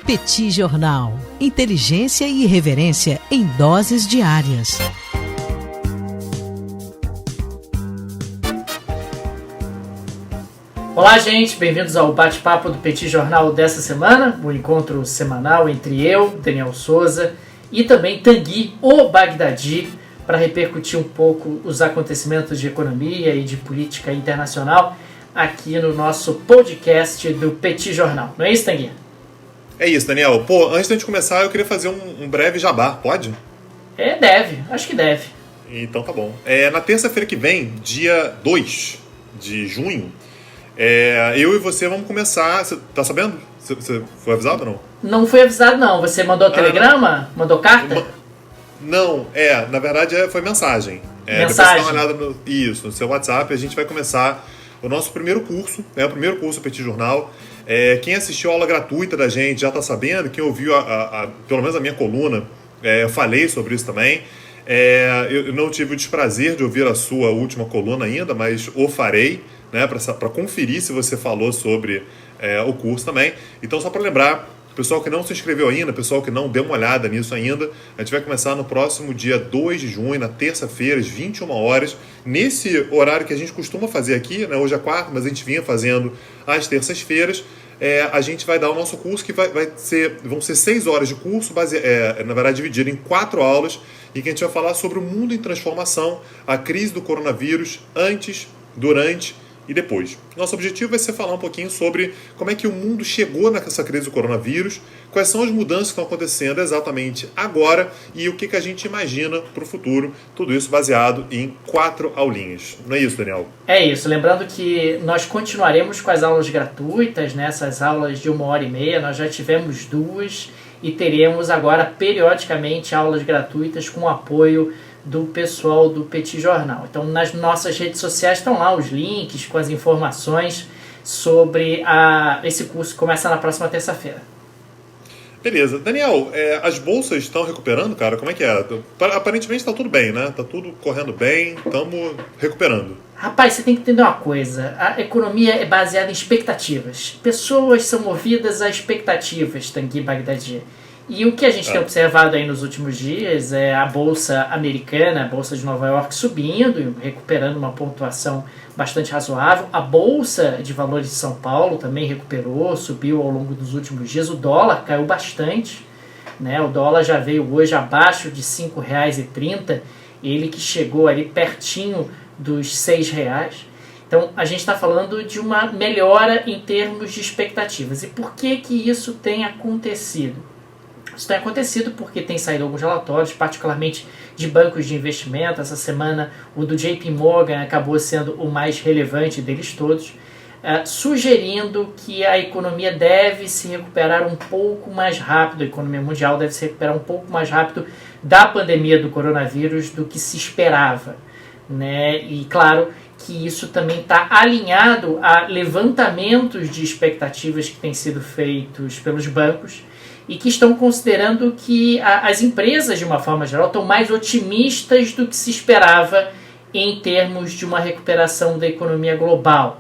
Petit Jornal. Inteligência e irreverência em doses diárias. Olá, gente. Bem-vindos ao bate-papo do Petit Jornal dessa semana, o encontro semanal entre eu, Daniel Souza, e também Tanguy, o Bagdadi, para repercutir um pouco os acontecimentos de economia e de política internacional aqui no nosso podcast do Petit Jornal. Não é isso, Tanguy? É isso, Daniel. Pô, antes da gente começar, eu queria fazer um breve jabá, pode? Deve. Acho que deve. Então tá bom. Na terça-feira que vem, dia 2 de junho, eu e você vamos começar... Você tá sabendo? Você foi avisado ou não? Não fui avisado, não. Você mandou telegrama? Não. Mandou carta? Não, na verdade foi mensagem. Mensagem? Depois você dá uma olhada no seu WhatsApp, a gente vai começar o nosso primeiro curso, o primeiro curso do Petit Jornal. Quem assistiu a aula gratuita da gente já está sabendo, quem ouviu pelo menos a minha coluna, eu falei sobre isso também. Eu não tive o desprazer de ouvir a sua última coluna ainda, mas o farei, né, para conferir se você falou sobre o curso também. Então, só para lembrar, pessoal que não se inscreveu ainda, pessoal que não deu uma olhada nisso ainda, a gente vai começar no próximo dia 2 de junho, na terça-feira, às 21 horas, nesse horário que a gente costuma fazer aqui, né? Hoje é quarta, mas a gente vinha fazendo às terças-feiras. A gente vai dar o nosso curso, que vão ser 6 horas de curso, na verdade dividido em 4 aulas, e que a gente vai falar sobre o mundo em transformação, a crise do coronavírus, antes, durante e depois. Nosso objetivo vai ser falar um pouquinho sobre como é que o mundo chegou nessa crise do coronavírus, quais são as mudanças que estão acontecendo exatamente agora e o que a gente imagina para o futuro. Tudo isso baseado em 4 aulinhas. Não é isso, Daniel? É isso. Lembrando que nós continuaremos com as aulas gratuitas, né? Essas aulas de 1h30. Nós já tivemos 2 e teremos agora periodicamente aulas gratuitas com apoio do pessoal do Petit Jornal. Então, nas nossas redes sociais estão lá os links com as informações sobre esse curso que começa na próxima terça-feira. Beleza. Daniel, as bolsas estão recuperando, cara? Como é que é? Aparentemente está tudo bem, né? Está tudo correndo bem, estamos recuperando. Rapaz, você tem que entender uma coisa. A economia é baseada em expectativas. Pessoas são movidas a expectativas, Tanguy Bagdadi. E o que a gente tem observado aí nos últimos dias é a Bolsa Americana, a Bolsa de Nova York subindo e recuperando uma pontuação bastante razoável. A Bolsa de Valores de São Paulo também recuperou, subiu ao longo dos últimos dias. O dólar caiu bastante, né? O dólar já veio hoje abaixo de R$ 5,30, ele que chegou ali pertinho dos R$ 6,00. Então a gente está falando de uma melhora em termos de expectativas. E por que isso tem acontecido? Isso tem acontecido porque tem saído alguns relatórios, particularmente de bancos de investimento. Essa semana o do JP Morgan acabou sendo o mais relevante deles todos, sugerindo que a economia deve se recuperar um pouco mais rápido, a economia mundial deve se recuperar um pouco mais rápido da pandemia do coronavírus do que se esperava, né? E claro que isso também está alinhado a levantamentos de expectativas que têm sido feitos pelos bancos, e que estão considerando que as empresas, de uma forma geral, estão mais otimistas do que se esperava em termos de uma recuperação da economia global.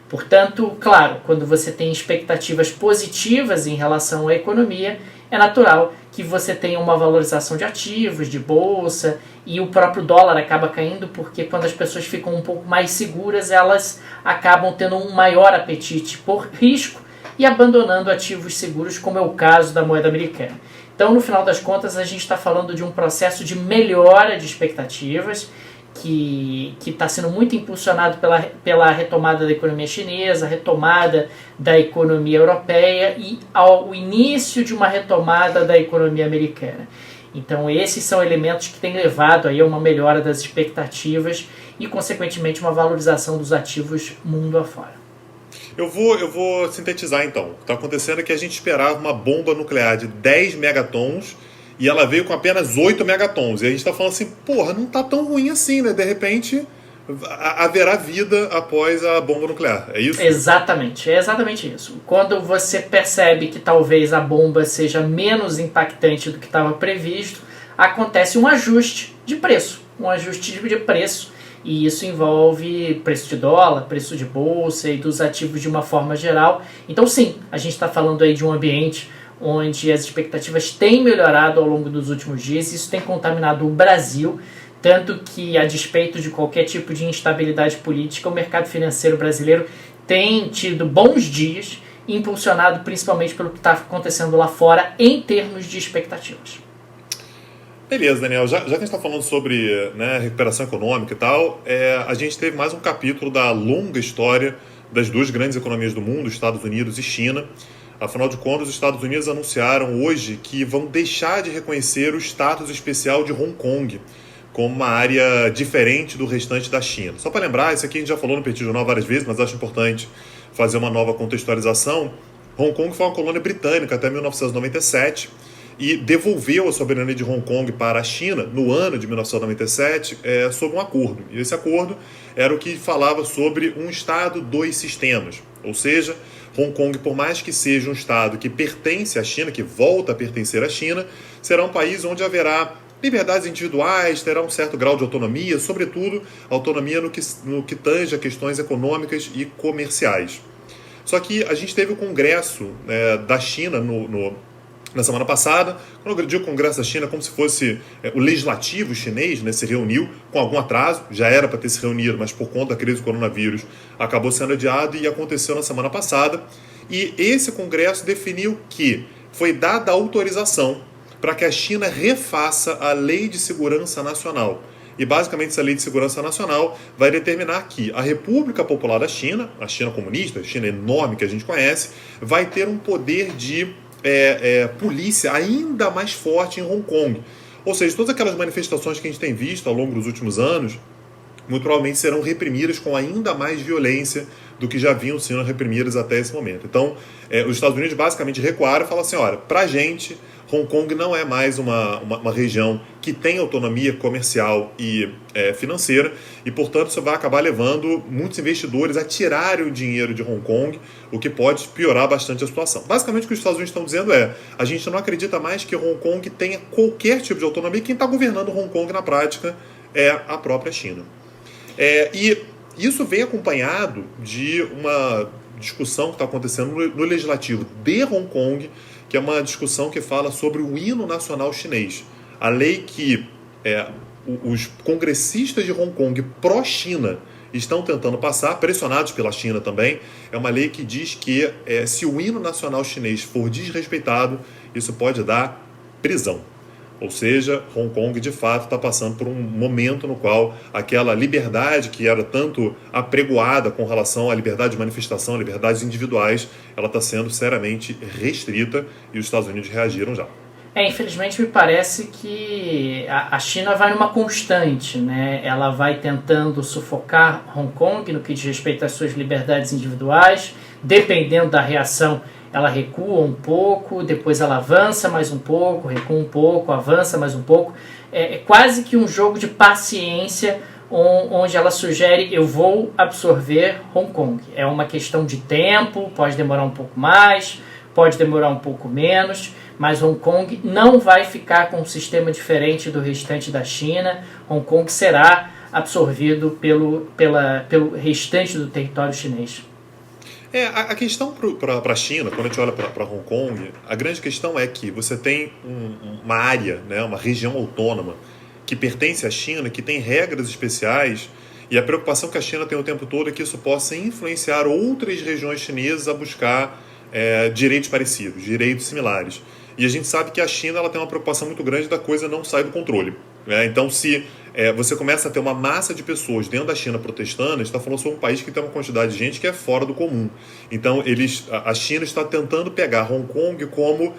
Portanto, claro, quando você tem expectativas positivas em relação à economia, é natural que você tenha uma valorização de ativos, de bolsa, e o próprio dólar acaba caindo, porque quando as pessoas ficam um pouco mais seguras, elas acabam tendo um maior apetite por risco e abandonando ativos seguros, como é o caso da moeda americana. Então, no final das contas, a gente está falando de um processo de melhora de expectativas que está sendo muito impulsionado pela retomada da economia chinesa, retomada da economia europeia e ao início de uma retomada da economia americana. Então, esses são elementos que têm levado aí a uma melhora das expectativas e, consequentemente, uma valorização dos ativos mundo afora. Eu vou sintetizar então. O que está acontecendo é que a gente esperava uma bomba nuclear de 10 megatons e ela veio com apenas 8 megatons. E a gente está falando assim, porra, não está tão ruim assim, né? De repente haverá vida após a bomba nuclear. É isso? Exatamente, é exatamente isso. Quando você percebe que talvez a bomba seja menos impactante do que estava previsto, acontece um ajuste de preço. Um ajuste de preço e isso envolve preço de dólar, preço de bolsa e dos ativos de uma forma geral. Então sim, a gente está falando aí de um ambiente onde as expectativas têm melhorado ao longo dos últimos dias, isso tem contaminado o Brasil, tanto que, a despeito de qualquer tipo de instabilidade política, o mercado financeiro brasileiro tem tido bons dias, impulsionado principalmente pelo que está acontecendo lá fora em termos de expectativas. Beleza, Daniel. Já que a gente está falando sobre, né, recuperação econômica e tal, a gente teve mais um capítulo da longa história das duas grandes economias do mundo, Estados Unidos e China. Afinal de contas, os Estados Unidos anunciaram hoje que vão deixar de reconhecer o status especial de Hong Kong como uma área diferente do restante da China. Só para lembrar, isso aqui a gente já falou no Petit Jornal várias vezes, mas acho importante fazer uma nova contextualização. Hong Kong foi uma colônia britânica até 1997 e devolveu a soberania de Hong Kong para a China no ano de 1997 sob um acordo. E esse acordo era o que falava sobre um Estado, dois sistemas. Ou seja, Hong Kong, por mais que seja um Estado que pertence à China, que volta a pertencer à China, será um país onde haverá liberdades individuais, terá um certo grau de autonomia, sobretudo autonomia no que tange a questões econômicas e comerciais. Só que a gente teve o Congresso da China na semana passada. Quando eu digo Congresso da China, como se fosse o legislativo chinês, né, se reuniu com algum atraso, já era para ter se reunido, mas por conta da crise do coronavírus acabou sendo adiado e aconteceu na semana passada. E esse Congresso definiu que foi dada autorização para que a China refaça a Lei de Segurança Nacional. E basicamente essa Lei de Segurança Nacional vai determinar que a República Popular da China, a China comunista, a China enorme que a gente conhece, vai ter um poder de polícia ainda mais forte em Hong Kong. Ou seja, todas aquelas manifestações que a gente tem visto ao longo dos últimos anos, muito provavelmente serão reprimidas com ainda mais violência do que já vinham sendo reprimidas até esse momento. Então, os Estados Unidos basicamente recuaram e falaram assim, olha, pra gente, Hong Kong não é mais uma região que tem autonomia comercial e financeira e, portanto, isso vai acabar levando muitos investidores a tirarem o dinheiro de Hong Kong, o que pode piorar bastante a situação. Basicamente, o que os Estados Unidos estão dizendo a gente não acredita mais que Hong Kong tenha qualquer tipo de autonomia. Quem está governando Hong Kong, na prática, é a própria China. E isso vem acompanhado de uma discussão que está acontecendo no legislativo de Hong Kong, que é uma discussão que fala sobre o hino nacional chinês. A lei que os congressistas de Hong Kong pró-China estão tentando passar, pressionados pela China também, é uma lei que diz que se o hino nacional chinês for desrespeitado, isso pode dar prisão. Ou seja, Hong Kong de fato está passando por um momento no qual aquela liberdade que era tanto apregoada com relação à liberdade de manifestação, liberdades individuais, ela está sendo seriamente restrita e os Estados Unidos reagiram já. Infelizmente me parece que a China vai numa constante, né? Ela vai tentando sufocar Hong Kong no que diz respeito às suas liberdades individuais, dependendo da reação. Ela recua um pouco, depois ela avança mais um pouco, recua um pouco, avança mais um pouco. É quase que um jogo de paciência onde ela sugere eu vou absorver Hong Kong. É uma questão de tempo, pode demorar um pouco mais, pode demorar um pouco menos, mas Hong Kong não vai ficar com um sistema diferente do restante da China. Hong Kong será absorvido pelo restante do território chinês. A questão para a China, quando a gente olha para Hong Kong, a grande questão é que você tem uma área, né, uma região autônoma que pertence à China, que tem regras especiais, e a preocupação que a China tem o tempo todo é que isso possa influenciar outras regiões chinesas a buscar direitos parecidos, direitos similares. E a gente sabe que a China ela tem uma preocupação muito grande da coisa não sair do controle. Então, se você começa a ter uma massa de pessoas dentro da China protestando, a gente está falando sobre um país que tem uma quantidade de gente que é fora do comum. Então, a China está tentando pegar Hong Kong como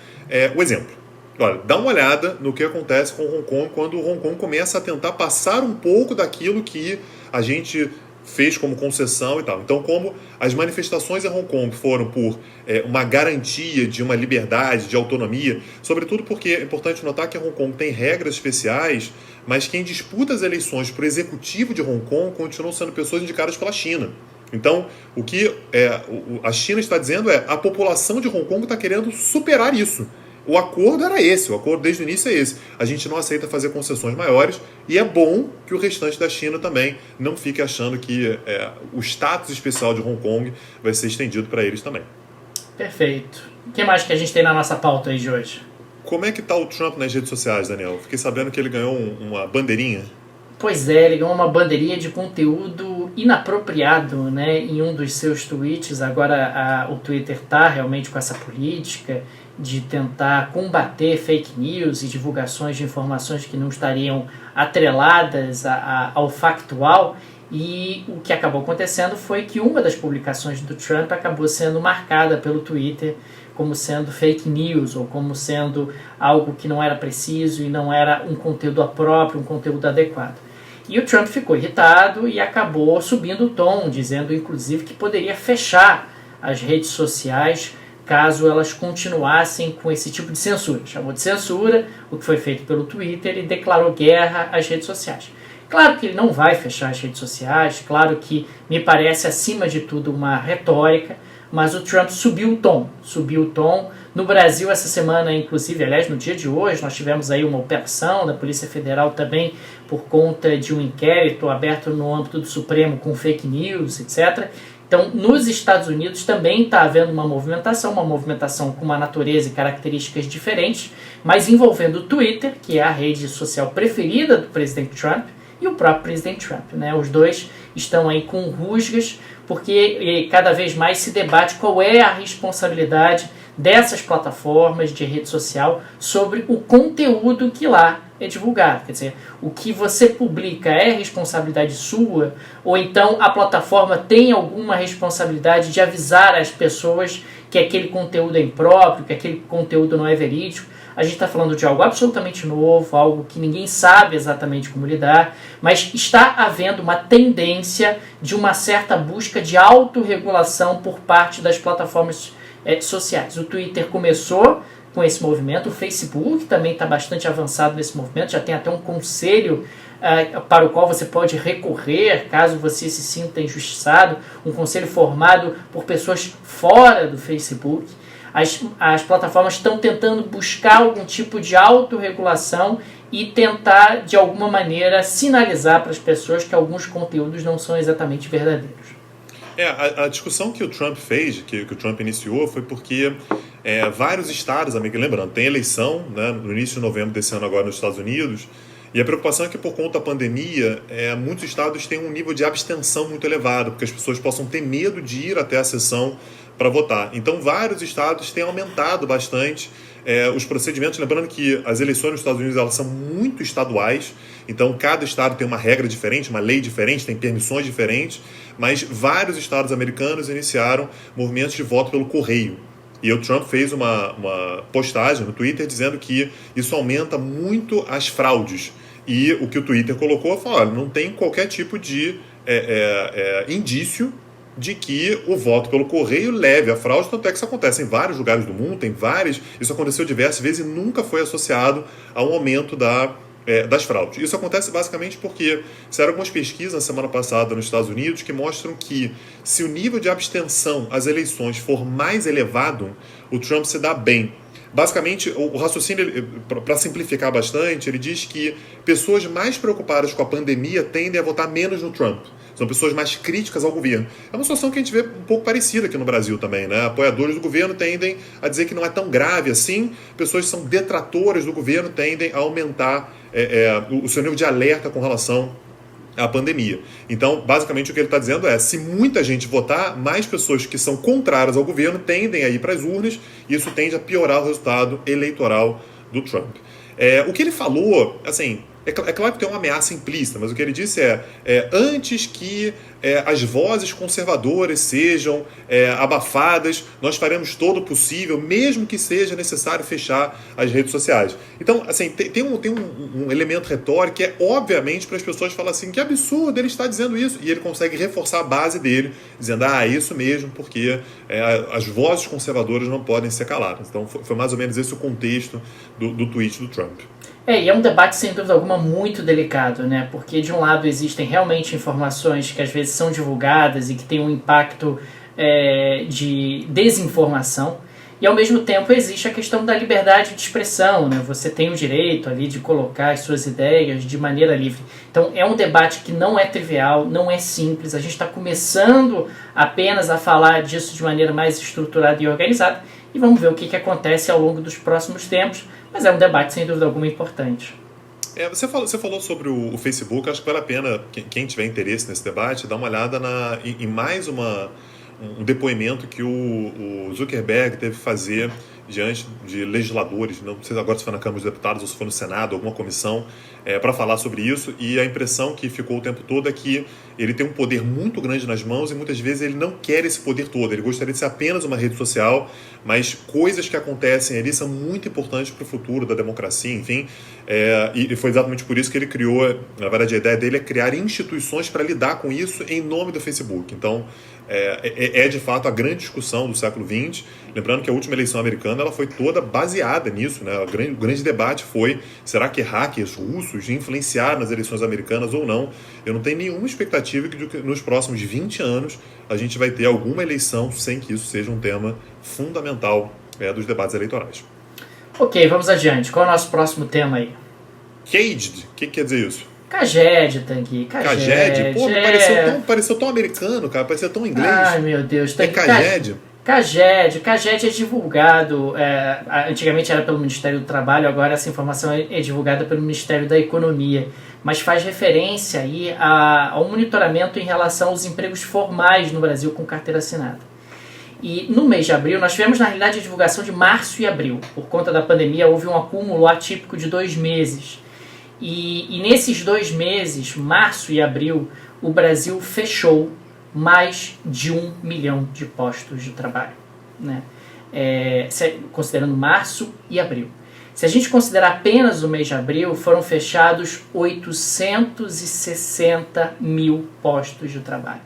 o exemplo. Olha, dá uma olhada no que acontece com Hong Kong quando Hong Kong começa a tentar passar um pouco daquilo que a gente fez como concessão e tal. Então, como as manifestações em Hong Kong foram por uma garantia de uma liberdade, de autonomia, sobretudo porque é importante notar que Hong Kong tem regras especiais, mas quem disputa as eleições para o executivo de Hong Kong continuam sendo pessoas indicadas pela China. Então, o que a China está dizendo a população de Hong Kong está querendo superar isso. o acordo era esse, o acordo desde o início é esse. A gente não aceita fazer concessões maiores e é bom que o restante da China também não fique achando que o status especial de Hong Kong vai ser estendido para eles também. Perfeito. O que mais que a gente tem na nossa pauta aí de hoje? Como é que tá o Trump nas redes sociais, Daniel? Fiquei sabendo que ele ganhou uma bandeirinha. Pois é, ele ganhou uma bandeirinha de conteúdo inapropriado, né, em um dos seus tweets. Agora o Twitter está realmente com essa política de tentar combater fake news e divulgações de informações que não estariam atreladas ao factual. E o que acabou acontecendo foi que uma das publicações do Trump acabou sendo marcada pelo Twitter como sendo fake news ou como sendo algo que não era preciso e não era um conteúdo próprio, um conteúdo adequado. E o Trump ficou irritado e acabou subindo o tom, dizendo inclusive que poderia fechar as redes sociais caso elas continuassem com esse tipo de censura. Chamou de censura o que foi feito pelo Twitter e declarou guerra às redes sociais. Claro que ele não vai fechar as redes sociais, claro que me parece acima de tudo uma retórica, mas o Trump subiu o tom. No Brasil, essa semana, inclusive, aliás, no dia de hoje, nós tivemos aí uma operação da Polícia Federal também por conta de um inquérito aberto no âmbito do Supremo com fake news, etc. Então, nos Estados Unidos também está havendo uma movimentação com uma natureza e características diferentes, mas envolvendo o Twitter, que é a rede social preferida do presidente Trump, e o próprio presidente Trump, né? Os dois estão aí com rusgas, porque cada vez mais se debate qual é a responsabilidade dessas plataformas de rede social sobre o conteúdo que lá é divulgado. Quer dizer, o que você publica é responsabilidade sua, ou então a plataforma tem alguma responsabilidade de avisar as pessoas que aquele conteúdo é impróprio, que aquele conteúdo não é verídico. A gente está falando de algo absolutamente novo, algo que ninguém sabe exatamente como lidar, mas está havendo uma tendência de uma certa busca de autorregulação por parte das plataformas sociais. O Twitter começou com esse movimento, o Facebook também está bastante avançado nesse movimento, já tem até um conselho para o qual você pode recorrer caso você se sinta injustiçado, um conselho formado por pessoas fora do Facebook. As plataformas estão tentando buscar algum tipo de autorregulação e tentar, de alguma maneira, sinalizar para as pessoas que alguns conteúdos não são exatamente verdadeiros. A discussão que o Trump fez, que o Trump iniciou, foi porque vários estados, lembrando, tem eleição, né, no início de novembro desse ano agora nos Estados Unidos, e a preocupação é que por conta da pandemia, muitos estados têm um nível de abstenção muito elevado, porque as pessoas possam ter medo de ir até a sessão para votar. Então, vários estados têm aumentado bastante os procedimentos. Lembrando que as eleições nos Estados Unidos elas são muito estaduais, então cada estado tem uma regra diferente, uma lei diferente, tem permissões diferentes, mas vários estados americanos iniciaram movimentos de voto pelo correio. E o Trump fez uma postagem no Twitter dizendo que isso aumenta muito as fraudes. E o que o Twitter colocou foi: olha, não tem qualquer tipo de indício de que o voto pelo correio leve a fraude, tanto é que isso acontece em vários lugares do mundo, isso aconteceu diversas vezes e nunca foi associado a um aumento das fraudes. Isso acontece basicamente porque fizeram algumas pesquisas na semana passada nos Estados Unidos que mostram que se o nível de abstenção às eleições for mais elevado, o Trump se dá bem. Basicamente, o raciocínio, para simplificar bastante, ele diz que pessoas mais preocupadas com a pandemia tendem a votar menos no Trump. São pessoas mais críticas ao governo. É uma situação que a gente vê um pouco parecida aqui no Brasil também, né? Apoiadores do governo tendem a dizer que não é tão grave assim. Pessoas que são detratoras do governo tendem a aumentar o seu nível de alerta com relação à pandemia. Então, basicamente, o que ele está dizendo é: se muita gente votar, mais pessoas que são contrárias ao governo tendem a ir para as urnas e isso tende a piorar o resultado eleitoral do Trump. O que ele falou, assim, é claro que tem uma ameaça implícita, mas o que ele disse antes que as vozes conservadoras sejam abafadas, nós faremos todo o possível, mesmo que seja necessário fechar as redes sociais. Então, assim, tem um elemento retórico que é, obviamente, para as pessoas falarem assim: que absurdo, ele está dizendo isso. E ele consegue reforçar a base dele, dizendo: é isso mesmo, porque as vozes conservadoras não podem ser caladas. Então, foi mais ou menos esse o contexto do tweet do Trump. E é um debate, sem dúvida alguma, muito delicado, né? Porque, de um lado, existem realmente informações que às vezes são divulgadas e que têm um impacto de desinformação, E ao mesmo tempo existe a questão da liberdade de expressão, né? Você tem o direito ali de colocar as suas ideias de maneira livre. Então é um debate que não é trivial, não é simples. A gente está começando apenas a falar disso de maneira mais estruturada e organizada e vamos ver o que acontece ao longo dos próximos tempos, mas é um debate sem dúvida alguma importante. Você falou sobre o Facebook, acho que vale a pena, quem tiver interesse nesse debate, dar uma olhada em mais um depoimento que o Zuckerberg teve que fazer diante de legisladores, não sei agora se foi na Câmara dos Deputados ou se foi no Senado, alguma comissão, para falar sobre isso, e a impressão que ficou o tempo todo é que ele tem um poder muito grande nas mãos e muitas vezes ele não quer esse poder todo, ele gostaria de ser apenas uma rede social, mas coisas que acontecem ali são muito importantes para o futuro da democracia, enfim, e foi exatamente por isso que ele criou, na verdade a ideia dele é criar instituições para lidar com isso em nome do Facebook. Então, é de fato a grande discussão do século XX. Lembrando que a última eleição americana ela foi toda baseada nisso, né? O grande debate foi: será que hackers russos influenciaram nas eleições americanas ou não? Eu não tenho nenhuma expectativa de que nos próximos 20 anos a gente vai ter alguma eleição sem que isso seja um tema fundamental dos debates eleitorais. Ok, vamos adiante. Qual é o nosso próximo tema aí? Caged? O que quer dizer isso? Caged, Tanguy. Caged? Pô, pareceu tão americano, cara. Parecia tão inglês. Ai, meu Deus. É Caged? Caged é divulgado, antigamente era pelo Ministério do Trabalho, agora essa informação é divulgada pelo Ministério da Economia, mas faz referência aí ao monitoramento em relação aos empregos formais no Brasil com carteira assinada. E no mês de abril, nós tivemos na realidade a divulgação de março e abril. Por conta da pandemia houve um acúmulo atípico de 2 meses. E nesses 2 meses, março e abril, o Brasil fechou mais de 1 milhão de postos de trabalho, né? Considerando março e abril. Se a gente considerar apenas o mês de abril, foram fechados 860 mil postos de trabalho.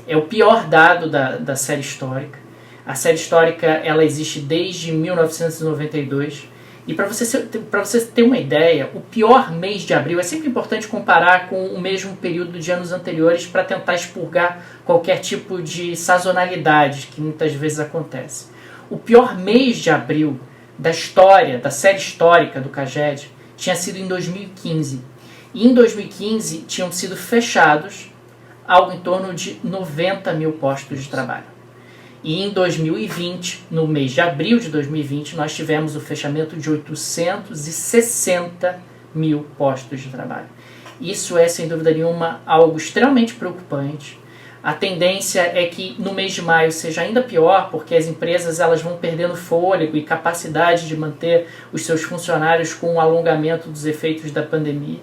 É o pior dado da série histórica. A série histórica ela existe desde 1992. E para você ter uma ideia, o pior mês de abril, é sempre importante comparar com o mesmo período de anos anteriores para tentar expurgar qualquer tipo de sazonalidade que muitas vezes acontece. O pior mês de abril da história, da série histórica do Caged, tinha sido em 2015. E em 2015 tinham sido fechados algo em torno de 90 mil postos de trabalho. E em 2020, no mês de abril de 2020, nós tivemos o fechamento de 860 mil postos de trabalho. Isso é, sem dúvida nenhuma, algo extremamente preocupante. A tendência é que no mês de maio seja ainda pior, porque as empresas elas vão perdendo fôlego e capacidade de manter os seus funcionários com o alongamento dos efeitos da pandemia.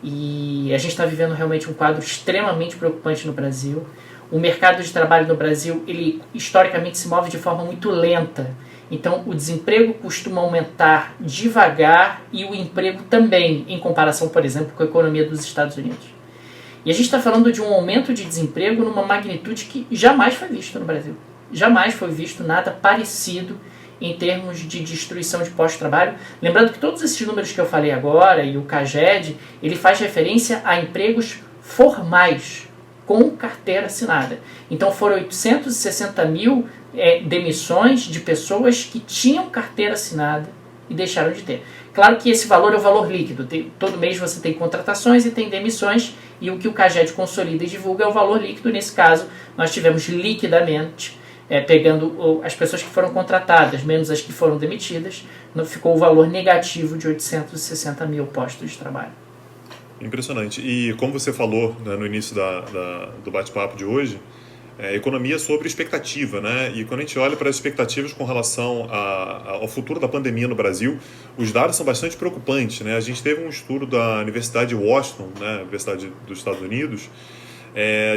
E a gente está vivendo realmente um quadro extremamente preocupante no Brasil. O mercado de trabalho no Brasil, ele historicamente se move de forma muito lenta. Então, o desemprego costuma aumentar devagar e o emprego também, em comparação, por exemplo, com a economia dos Estados Unidos. E a gente está falando de um aumento de desemprego numa magnitude que jamais foi visto no Brasil. Jamais foi visto nada parecido em termos de destruição de postos de trabalho. Lembrando que todos esses números que eu falei agora, e o Caged, ele faz referência a empregos formais, com carteira assinada. Então foram 860 mil demissões de pessoas que tinham carteira assinada e deixaram de ter. Claro que esse valor é o valor líquido. Todo mês você tem contratações e tem demissões, e o que o Caged consolida e divulga é o valor líquido. Nesse caso, nós tivemos liquidamente, pegando as pessoas que foram contratadas, menos as que foram demitidas, ficou o valor negativo de 860 mil postos de trabalho. Impressionante. E como você falou, né, no início do bate-papo de hoje, economia é sobre expectativa, né? E quando a gente olha para as expectativas com relação ao futuro da pandemia no Brasil, os dados são bastante preocupantes, né? A gente teve um estudo da Universidade de Washington, né, Universidade dos Estados Unidos,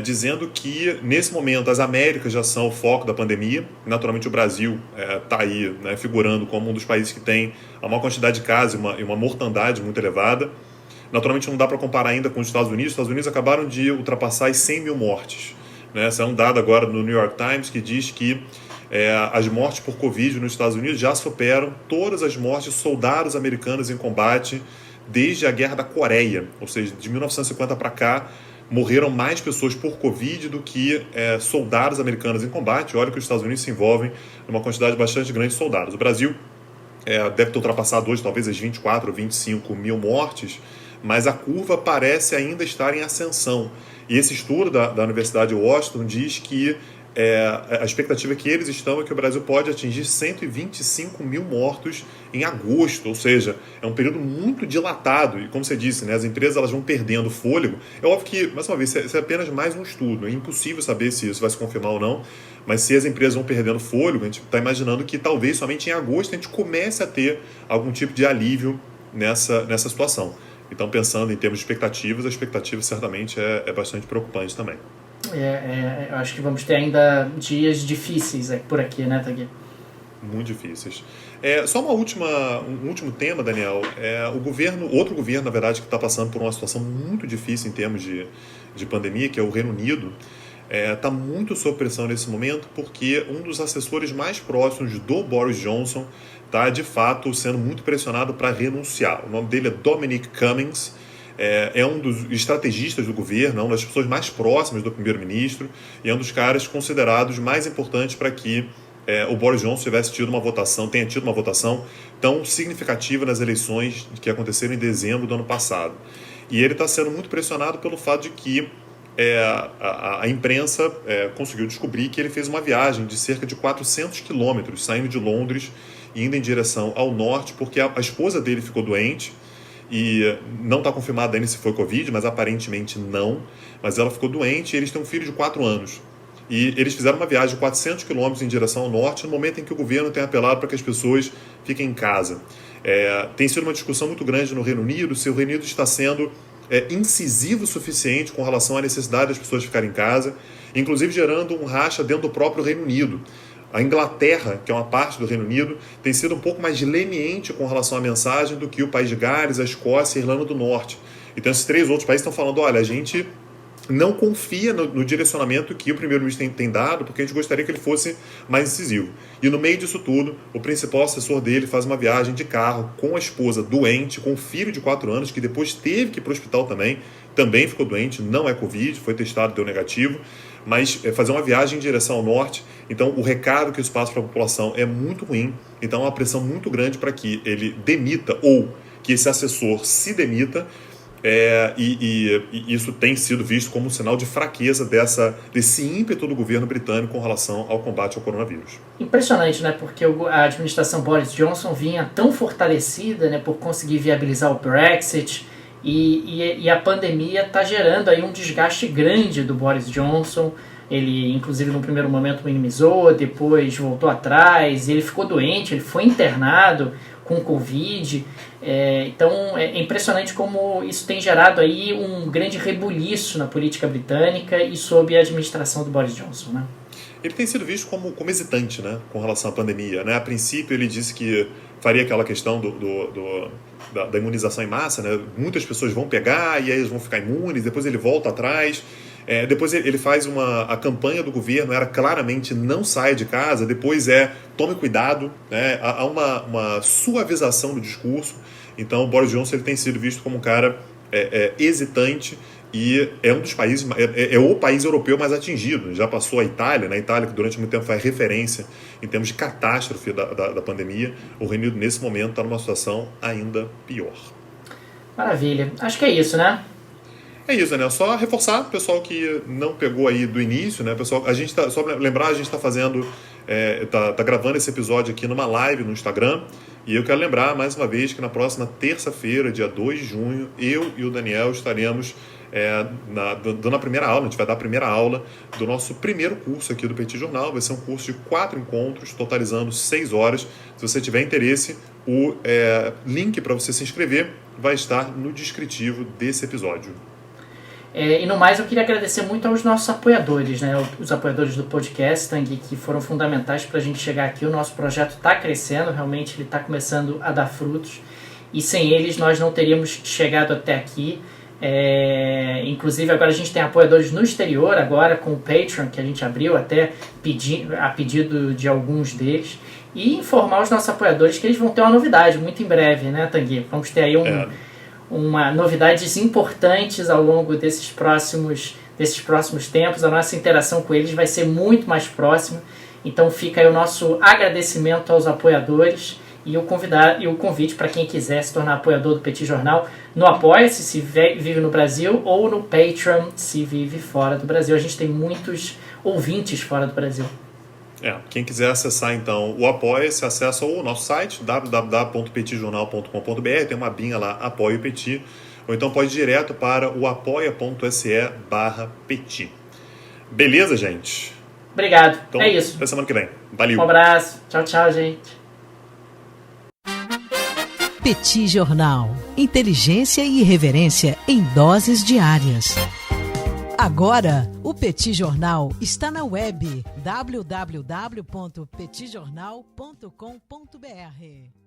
dizendo que nesse momento as Américas já são o foco da pandemia. Naturalmente o Brasil está aí, né, figurando como um dos países que tem a maior quantidade de casos e uma mortandade muito elevada. Naturalmente não dá para comparar ainda com os Estados Unidos. Os Estados Unidos acabaram de ultrapassar as 100 mil mortes. Né? Esse é um dado agora no New York Times que diz que as mortes por Covid nos Estados Unidos já superam todas as mortes de soldados americanos em combate desde a Guerra da Coreia. Ou seja, de 1950 para cá, morreram mais pessoas por Covid do que soldados americanos em combate. Olha que os Estados Unidos se envolvem numa quantidade bastante grande de soldados. O Brasil deve ter ultrapassado hoje talvez as 24 ou 25 mil mortes, mas a curva parece ainda estar em ascensão. E esse estudo da Universidade de Washington diz que a expectativa que eles estão é que o Brasil pode atingir 125 mil mortos em agosto, ou seja, é um período muito dilatado e, como você disse, né, as empresas elas vão perdendo fôlego. É óbvio que, mais uma vez, isso é apenas mais um estudo, é impossível saber se isso vai se confirmar ou não, mas se as empresas vão perdendo fôlego, a gente está imaginando que talvez somente em agosto a gente comece a ter algum tipo de alívio nessa situação. Então, pensando em termos de expectativas, a expectativa certamente é bastante preocupante também. Eu acho que vamos ter ainda dias difíceis por aqui, né, Tagui? Muito difíceis. Só um último tema, Daniel. Outro governo, na verdade, que está passando por uma situação muito difícil em termos de pandemia, que é o Reino Unido, está muito sob pressão nesse momento, porque um dos assessores mais próximos do Boris Johnson está, de fato, sendo muito pressionado para renunciar. O nome dele é Dominic Cummings. É um dos estrategistas do governo, é uma das pessoas mais próximas do primeiro-ministro e é um dos caras considerados mais importantes para que o Boris Johnson tenha tido uma votação tão significativa nas eleições que aconteceram em dezembro do ano passado. E ele está sendo muito pressionado pelo fato de que a imprensa conseguiu descobrir que ele fez uma viagem de cerca de 400 quilômetros, saindo de Londres e indo em direção ao norte, porque a esposa dele ficou doente. E não está confirmado ainda se foi Covid, mas aparentemente não. Mas ela ficou doente e eles têm um filho de 4 anos. E eles fizeram uma viagem de 400 quilômetros em direção ao norte, no momento em que o governo tem apelado para que as pessoas fiquem em casa. Tem sido uma discussão muito grande no Reino Unido, se o Reino Unido está sendo incisivo o suficiente com relação à necessidade das pessoas ficarem em casa, inclusive gerando um racha dentro do próprio Reino Unido. A Inglaterra, que é uma parte do Reino Unido, tem sido um pouco mais leniente com relação à mensagem do que o País de Gales, a Escócia e a Irlanda do Norte. Então esses 3 outros países estão falando, olha, a gente não confia no direcionamento que o primeiro-ministro tem dado, porque a gente gostaria que ele fosse mais incisivo. E no meio disso tudo, o principal assessor dele faz uma viagem de carro com a esposa doente, com um filho de 4 anos, que depois teve que ir para o hospital também ficou doente, não é Covid, foi testado, deu negativo, mas fazer uma viagem em direção ao norte. Então o recado que isso passa para a população é muito ruim, então há uma pressão muito grande para que ele demita ou que esse assessor se demita, e isso tem sido visto como um sinal de fraqueza desse ímpeto do governo britânico com relação ao combate ao coronavírus. Impressionante, né? Porque a administração Boris Johnson vinha tão fortalecida, né, por conseguir viabilizar o Brexit, e a pandemia está gerando aí um desgaste grande do Boris Johnson. Ele, inclusive, no primeiro momento minimizou, depois voltou atrás, ele ficou doente, ele foi internado com Covid. Então, é impressionante como isso tem gerado aí um grande rebuliço na política britânica e sob a administração do Boris Johnson, né? Ele tem sido visto como hesitante, né, com relação à pandemia, né? A princípio, ele disse que faria aquela questão da imunização em massa, né? Muitas pessoas vão pegar e aí eles vão ficar imunes, depois ele volta atrás. Depois ele faz a campanha do governo, era claramente não saia de casa, depois tome cuidado, né? Há uma suavização do discurso. Então o Boris Johnson ele tem sido visto como um cara hesitante e é um dos países, o país europeu mais atingido. Já passou a Itália, na Itália que durante muito tempo foi referência em termos de catástrofe da pandemia. O Reino Unido nesse momento está numa situação ainda pior. Maravilha, acho que é isso, né? É isso, né? Só reforçar o pessoal que não pegou aí do início, né? Pessoal, só pra lembrar, a gente está fazendo, tá gravando esse episódio aqui numa live no Instagram. E eu quero lembrar mais uma vez que na próxima terça-feira, dia 2 de junho, eu e o Daniel estaremos dando a primeira aula. A gente vai dar a primeira aula do nosso primeiro curso aqui do Petit Jornal. Vai ser um curso de 4 encontros, totalizando 6 horas. Se você tiver interesse, o link para você se inscrever vai estar no descritivo desse episódio. E no mais, eu queria agradecer muito aos nossos apoiadores, né? Os apoiadores do podcast, Tang, que foram fundamentais para a gente chegar aqui. O nosso projeto está crescendo, realmente ele está começando a dar frutos. E sem eles, nós não teríamos chegado até aqui. Inclusive, agora a gente tem apoiadores no exterior, agora com o Patreon, que a gente abriu até a pedido de alguns deles. E informar os nossos apoiadores que eles vão ter uma novidade muito em breve, né, Tanguy? Vamos ter aí novidades importantes ao longo desses próximos tempos. A nossa interação com eles vai ser muito mais próxima. Então fica aí o nosso agradecimento aos apoiadores e o convite para quem quiser se tornar apoiador do Petit Jornal no Apoia-se, se vive no Brasil, ou no Patreon, se vive fora do Brasil. A gente tem muitos ouvintes fora do Brasil. Quem quiser acessar então o Apoia-se, acessa o nosso site www.petitjornal.com.br, tem uma abinha lá, Apoia o Petit, ou então pode ir direto para o apoia.se/petit. Beleza, gente? Obrigado, então, é isso. Até semana que vem. Valeu. Um abraço, tchau, gente. Petit Jornal. Inteligência e irreverência em doses diárias. Agora, o Petit Jornal está na web www.petitjornal.com.br.